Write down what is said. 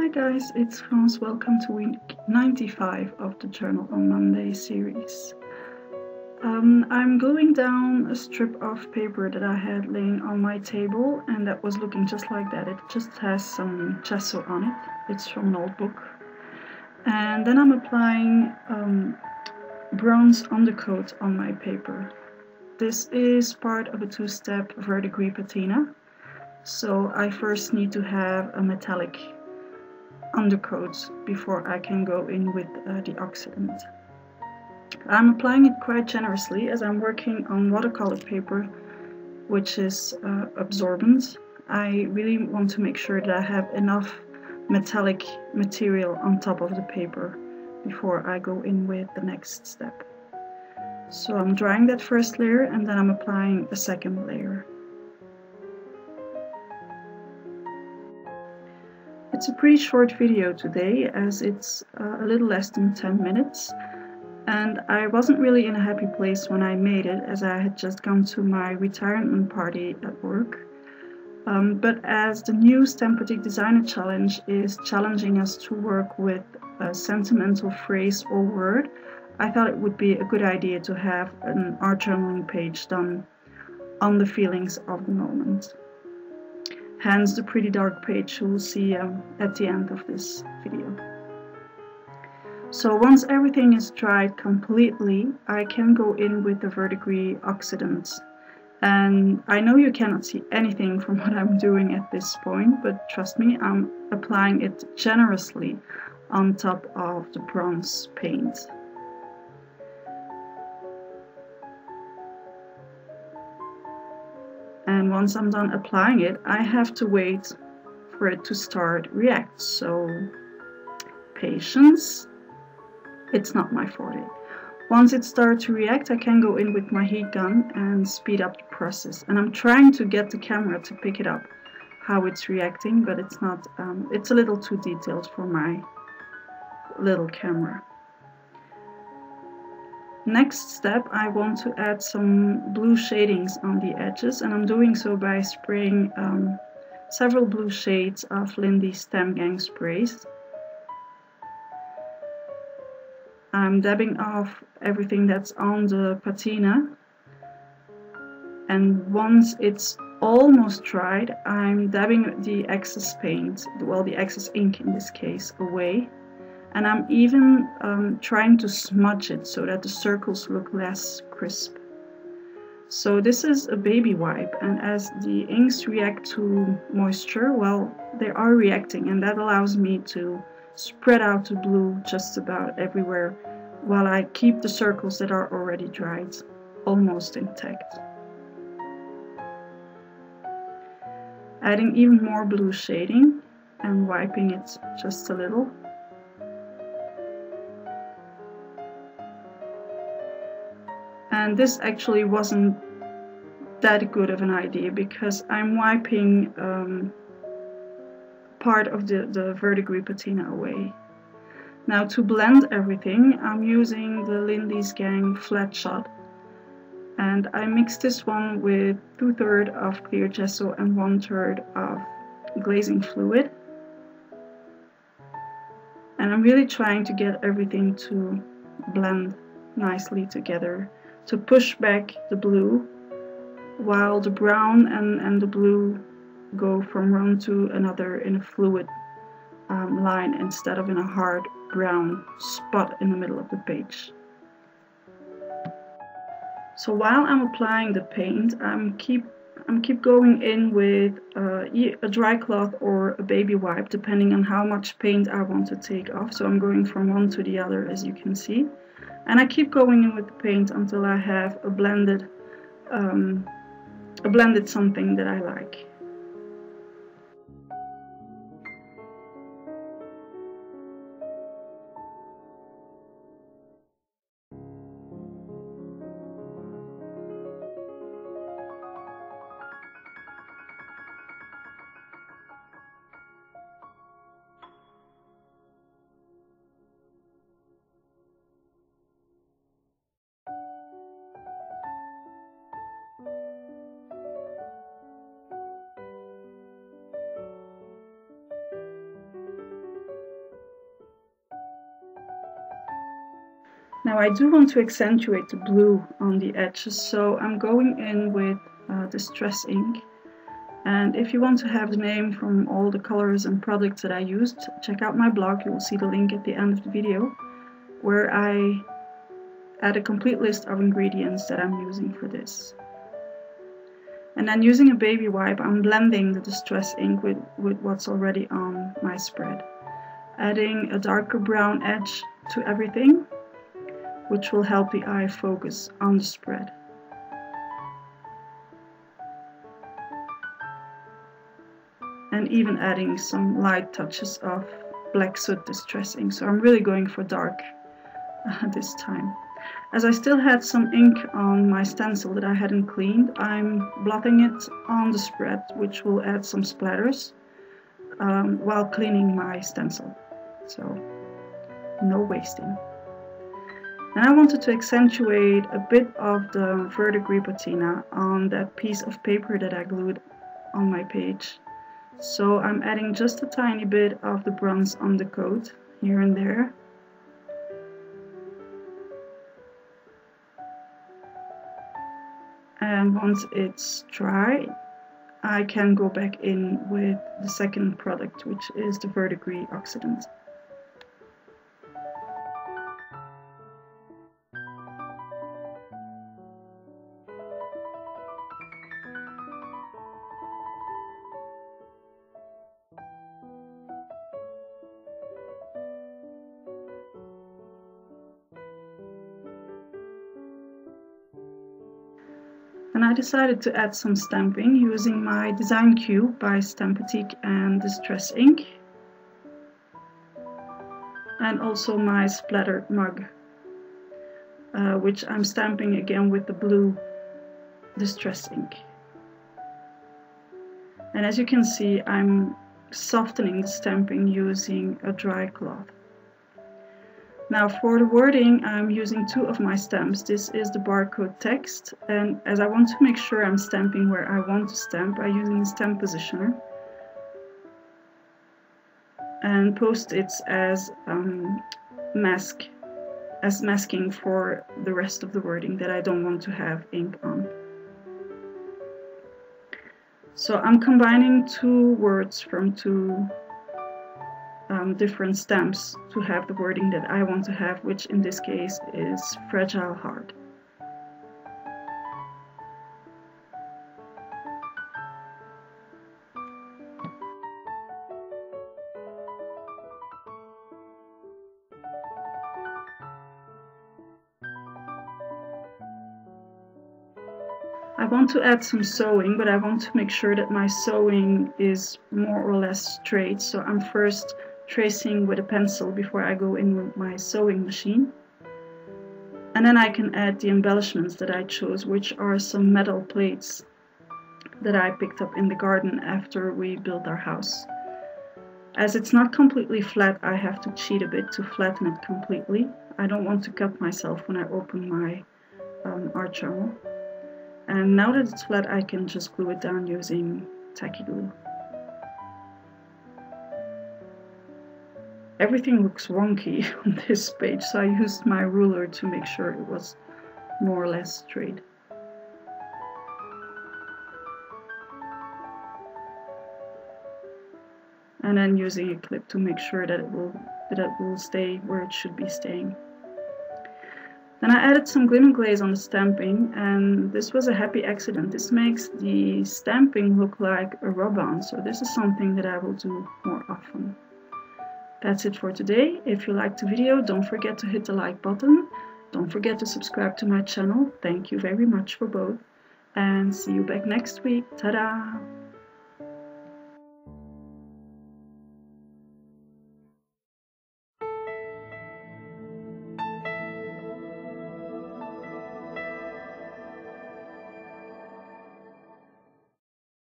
Hi guys, it's France. Welcome to week 95 of the Journal on Monday series. I'm gluing down a strip of paper that I had laying on my table, and that was looking just like that. It just has some gesso on it. It's from an old book. And then I'm applying bronze undercoat on my paper. This is part of a two-step verdigris patina. So I first need to have a metallic undercoat before I can go in with the oxidant. I'm applying it quite generously as I'm working on watercolor paper, which is absorbent. I really want to make sure that I have enough metallic material on top of the paper before I go in with the next step. So I'm drying that first layer and then I'm applying the second layer. It's a pretty short video today, as it's a little less than 10 minutes, and I wasn't really in a happy place when I made it, as I had just gone to my retirement party at work. But as the new Stampetic Designer Challenge is challenging us to work with a sentimental phrase or word, I thought it would be a good idea to have an art journaling page done on the feelings of the moment. Hence the pretty dark page you will see at the end of this video. So once everything is dried completely, I can go in with the verdigris oxidant. And I know you cannot see anything from what I'm doing at this point, but trust me, I'm applying it generously on top of the bronze paint. And once I'm done applying it, I have to wait for it to start react. So patience, it's not my forte. Once it starts to react, I can go in with my heat gun and speed up the process. And I'm trying to get the camera to pick it up, how it's reacting, but it's not, it's a little too detailed for my little camera. Next step, I want to add some blue shadings on the edges, and I'm doing so by spraying several blue shades of Lindy Stem Gang sprays. I'm dabbing off everything that's on the patina, and once it's almost dried, I'm dabbing the excess paint, well, the excess ink in this case, away. And I'm even trying to smudge it so that the circles look less crisp. So this is a baby wipe, and as the inks react to moisture, well, they are reacting, and that allows me to spread out the blue just about everywhere while I keep the circles that are already dried almost intact. Adding even more blue shading and wiping it just a little. And this actually wasn't that good of an idea because I'm wiping part of the verdigris patina away. Now to blend everything, I'm using the Lindy's Gang Flat Shot. And I mix this one with 2/3 of clear gesso and 1/3 of glazing fluid. And I'm really trying to get everything to blend nicely together, to push back the blue, while the brown and the blue go from one to another in a fluid line instead of in a hard brown spot in the middle of the page. So while I'm applying the paint, I'm keep going in with a dry cloth or a baby wipe, depending on how much paint I want to take off. So I'm going from one to the other, as you can see. And I keep going in with the paint until I have a blended something that I like. Now I do want to accentuate the blue on the edges, so I'm going in with Distress ink. And if you want to have the name from all the colors and products that I used, check out my blog. You will see the link at the end of the video, where I add a complete list of ingredients that I'm using for this. And then using a baby wipe, I'm blending the Distress ink with what's already on my spread. Adding a darker brown edge to everything, which will help the eye focus on the spread. And even adding some light touches of black soot Distress ink. So I'm really going for dark this time. As I still had some ink on my stencil that I hadn't cleaned, I'm blotting it on the spread, which will add some splatters while cleaning my stencil. So no wasting. And I wanted to accentuate a bit of the verdigris patina on that piece of paper that I glued on my page. So I'm adding just a tiny bit of the bronze on the coat, here and there. And once it's dry, I can go back in with the second product, which is the verdigris oxidant. And I decided to add some stamping using my design cube by Stampatique and Distress ink, and also my splattered mug, which I'm stamping again with the blue Distress ink. And as you can see, I'm softening the stamping using a dry cloth. Now for the wording, I'm using two of my stamps. This is the barcode text, and as I want to make sure I'm stamping where I want to stamp, I'm using a stamp positioner and post-its as masking for the rest of the wording that I don't want to have ink on. So I'm combining two words from two different stamps to have the wording that I want to have, which in this case is fragile heart. I want to add some sewing, but I want to make sure that my sewing is more or less straight, so I'm first tracing with a pencil before I go in with my sewing machine. And then I can add the embellishments that I chose, which are some metal plates that I picked up in the garden after we built our house. As it's not completely flat, I have to cheat a bit to flatten it completely. I don't want to cut myself when I open my art journal. And now that it's flat, I can just glue it down using tacky glue. Everything looks wonky on this page, so I used my ruler to make sure it was more or less straight. And then using a clip to make sure that it will stay where it should be staying. Then I added some glitter glaze on the stamping, and this was a happy accident. This makes the stamping look like a rub-on, so this is something that I will do more often. That's it for today. If you liked the video, don't forget to hit the like button. Don't forget to subscribe to my channel. Thank you very much for both. And see you back next week. Ta-da!